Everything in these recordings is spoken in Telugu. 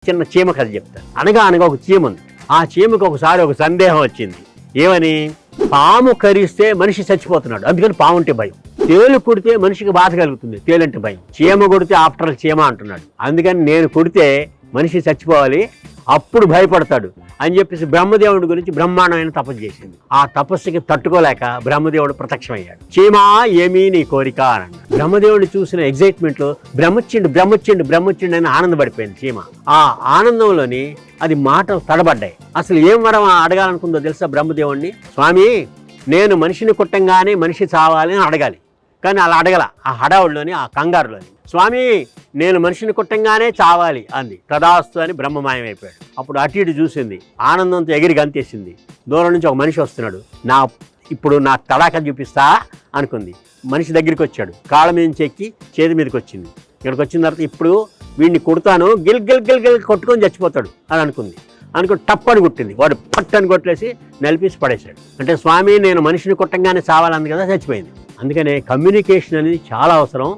చిన్న చీమ కథ చెప్తాను. అనగా ఒక చీమ ఉంది. ఆ చీమకు ఒకసారి ఒక సందేహం వచ్చింది. ఏమని? పాము కరిస్తే మనిషి చచ్చిపోతున్నాడు, అందుకని పాము అంటే భయం. తేలు కుడితే మనిషికి బాధ కలుగుతుంది, తేలంటే భయం. చీమ కొడితే ఆఫ్టర్ చీమ అంటున్నాడు, అందుకని నేను కుడితే మనిషి చచ్చిపోవాలి, అప్పుడు భయపడతాడు అని చెప్పేసి బ్రహ్మదేవుడి గురించి బ్రహ్మాండమైన తపస్సు చేసింది. ఆ తపస్సుకి తట్టుకోలేక బ్రహ్మదేవుడు ప్రత్యక్షమయ్యాడు. చీమా ఏమీ నీ కోరిక అని. బ్రహ్మదేవుడిని చూసిన ఎగ్జైట్మెంట్లో బ్రహ్మొచ్చిండు అని ఆనందపడిపోయింది చీమ. ఆ ఆనందంలోని అది మాటలు తడబడ్డాయి. అసలు ఏం వరం అడగాలనుకుందో తెలుసా బ్రహ్మదేవుడిని? స్వామి, నేను మనిషిని కుట్టంగానే మనిషి చావాలి అని అడగాలి, కానీ అలా అడగల. ఆ హడావుడిలోని, ఆ కంగారులోని, స్వామి నేను మనిషిని కుట్టంగానే చావాలి అంది. తదాస్తు అని బ్రహ్మమాయమైపోయాడు. అప్పుడు అటు ఇటు చూసింది, ఆనందంతో ఎగిరి గంతేసింది. దూరం నుంచి ఒక మనిషి వస్తున్నాడు. ఇప్పుడు నా తడాక చూపిస్తా అనుకుంది. మనిషి దగ్గరికి వచ్చాడు, కాళ్ళ మీద నుంచి ఎక్కి చేతి మీదకి వచ్చింది. ఇక్కడికి వచ్చిన తర్వాత ఇప్పుడు వీడిని కుడతాను, గిల్ గిల్ గిల్ గిల్ కొట్టుకొని చచ్చిపోతాడు అని అనుకుంది. అనుకుని టప్పని కుట్టింది. వాడు పట్టని కొట్టేసి నలిపేసి పడేశాడు. అంటే స్వామి నేను మనిషిని కుట్టంగానే చావాలంది కదా, చచ్చిపోయింది. అందుకనే కమ్యూనికేషన్ అనేది చాలా అవసరం.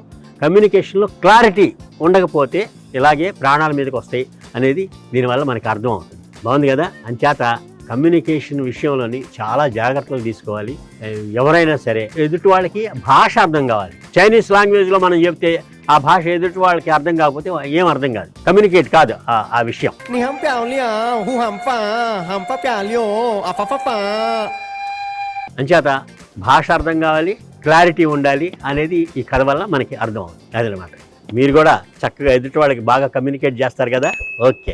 కమ్యూనికేషన్లో క్లారిటీ ఉండకపోతే ఇలాగే ప్రాణాల మీదకి వస్తాయి అనేది దీనివల్ల మనకి అర్థం అవుతుంది. బాగుంది కదా? అంచేత కమ్యూనికేషన్ విషయంలోని చాలా జాగ్రత్తలు తీసుకోవాలి. ఎవరైనా సరే ఎదుటి వాళ్ళకి భాష అర్థం కావాలి. చైనీస్ లాంగ్వేజ్లో మనం చెప్తే ఆ భాష ఎదుటి వాళ్ళకి అర్థం కాకపోతే ఏం అర్థం కాదు, కమ్యూనికేట్ కాదు ఆ విషయం. అంచేత భాష అర్థం కావాలి, క్లారిటీ ఉండాలి అనేది ఈ కథ వల్ల మనకి అర్థం అవుతుంది. అదనమాట. మీరు కూడా చక్కగా ఎదుటి వాళ్ళకి బాగా కమ్యూనికేట్ చేస్తారు కదా. ఓకే.